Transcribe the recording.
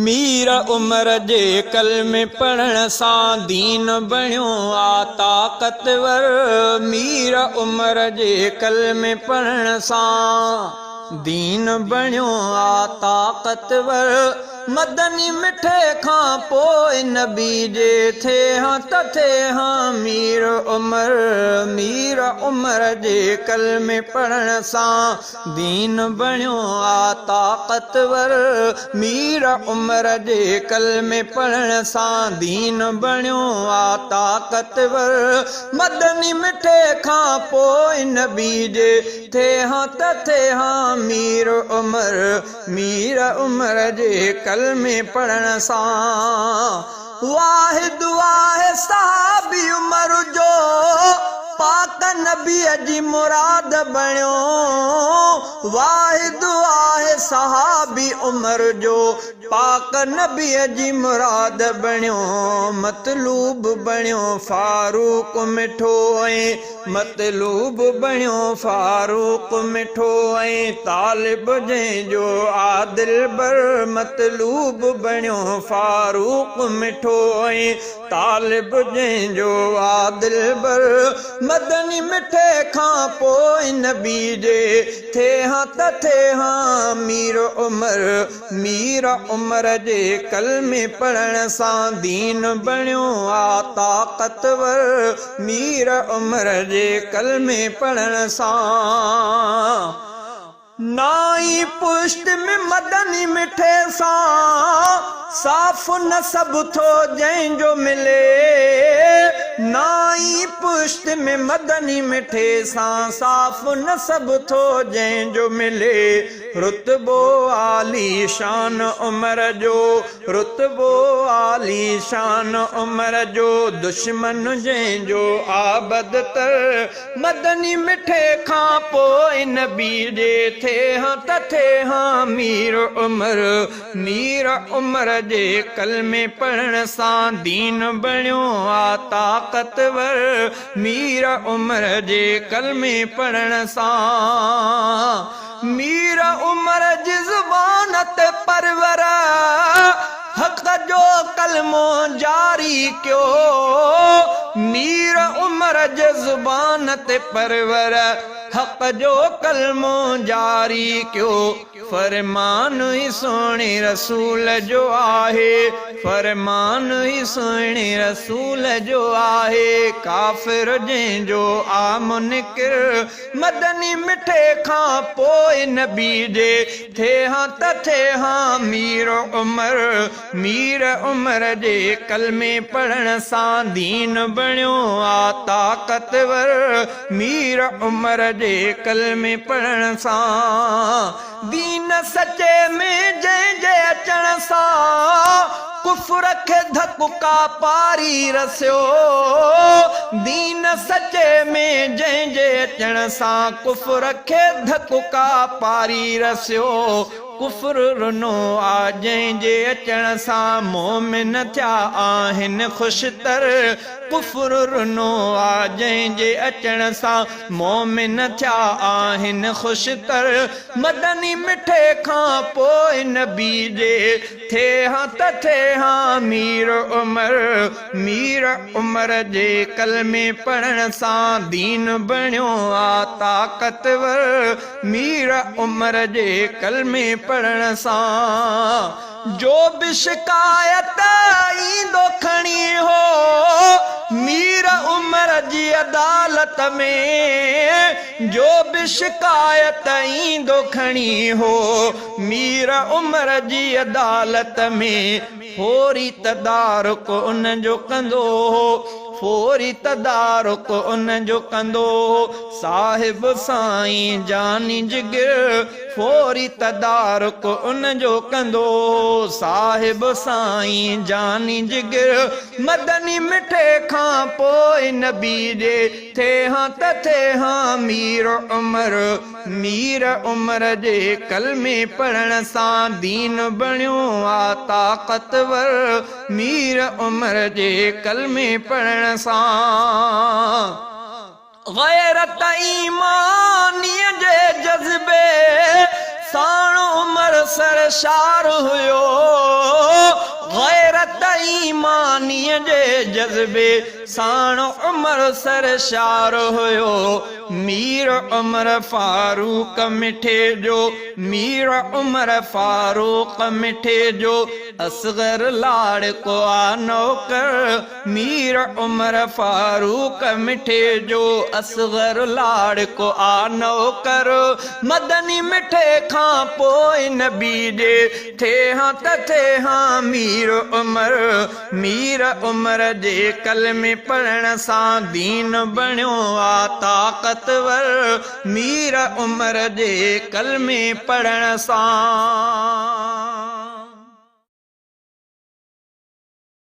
मीर उमर जे कलमे पढ़ण सां दीन बणियो आ ताक़तवर। मीर उमर जे कलमे पढ़ण सां दीन बणियो आ ताक़तवर। मदनी मिठे खां पोइ नबी जे थे हां त थे हां मीर उमर। मीर उमर जे कलमे पढ़ण सां दीन बणियो आ ताक़तवर। मीर उमर जे कलमे पढ़ण सां दीन बणियो आ ताक़तवर। मदनी मिठे खां पोइ नबी जे थे हां त थे हां मीर उमर। मीर उमर जे कलमे पढ़ण सां वाहिद वाहे साहबी उमर जो पाक नबीअ जी मुराद बणियो। वाहिद वाहे सहाबी उमर जो पाक नबीअ जी मुराद बणियो। मतलूब बणियो फारूक मिठो ऐं मतलूब बणियो फारूक मिठो ऐं तालिब जंहिंजो आदिल बर। मतलूब बणियो फारूक मिठो ऐं तालिब जंहिंजो आदिल बर। मदनी मिठे खां पोइ नबी जे थे हां त थे हां मीर उमर। मीर उमर जे कलमे पढ़ण सां दीन बणियो आ ताक़तवर। मीर उमर जे कलमे पढ़ण सां नाई पुश्त में मदनी मिठे सां साफ़ नसब थो जंहिंजो मिले। नाई पुश्त में मदनी मिठे सां साफ़ नसब थो जंहिंजो मिले। रुतबो आली शान उमर जो रुतबो आली शान उमर जो दुश्मन जंहिंजो आबद तर। मदनी मिठे खां पोइ नबी जे थे हां त थे हां मीर उमर। मीर उमर जे कलमे पढ़ण सां दीन बणियो आ ताक़तवर। मीर उमर जे कलमे पढ़ण सां मीर उमर जी ज़ुबान ते परवर हक़ जो कलमो जारी कयो। मीर उमर जे ज़ुबान ते परवर हक़ जो कलमो जारी कयो। फरमान ही सोणे रसूल जो आहे। फरमान ही सोणे रसूल जो आहे। काफ़िर जंहिंजो आ मुनकिर। मदनी मिठे खां पोइ नबी जे थे हां त थे हां मीर उमर। मीर उमर जे कलमे पढ़ण सां दीन बणियो आ ताक़तवर। मीर उमर जे कलमे पढ़ण सां दीन सचे में जंहिंजे अचण सां कुफर खे धकुका पारी रसियो। दीन सचे में जंहिंजे अचण सां कुफर खे धकुका पारी रसियो। कुफर रुनो आ जंहिंजे अचण सां मोमिन थिया आहिनि ख़ुशतर। कुफर रुनो आ जंहिंजे अचण सां मोमिन थिया आहिनि ख़ुशतर। मदनी मिठे खां पोइ नबी जे थे हां त थे हां मीर उमर। मीर उमर जे कलमे पढ़ण सां दीन बणियो आ ताक़तवर। मीर उमर जे कलमे पढ़ण सां जो बि शिकायत ईंदो खणी हो मीर उमर जी अदालत में। जो बि शिकायत ईंदो खणी हो मीर उमर जी अदालत में। फौरी तदारुक उन जो कंदो हो। फौरी तदारुक उन जो कंदो हो। साहिब साईं जानी जिगर फौरी तदारुक उन जो कंदो हो। साहिब साईं जानी जिगर मदनी मिठे खां पोइ नबी जे थे हां त थे हां मीर उमर। मीर उमर जे कलमे पढ़ण सां दीन बणियो आ ताक़तवर। मीर उमर जे कलमे पढ़ण सां गैरत ईमानीअ जे जज़्बे साण उमर सरशार हुयो गैरत ईमानीअ जे जज़्बे साण उमर सरशार हुयो मीर उमर फारूक मिठे जो मीर उमर फारूक मिठे जो असगर लाड़ को आ नौकर मीर उमर फारूक मिठे जो असगर लाड़ को आ नौकर मदनी मिठे खां पोइ नबी जे थे हाँ त थे हाँ मीर उमर जे कलमे पढ़ण सां दीन बणियो आ ताक़तवर मीर उमर जे कलमे पढ़ण सां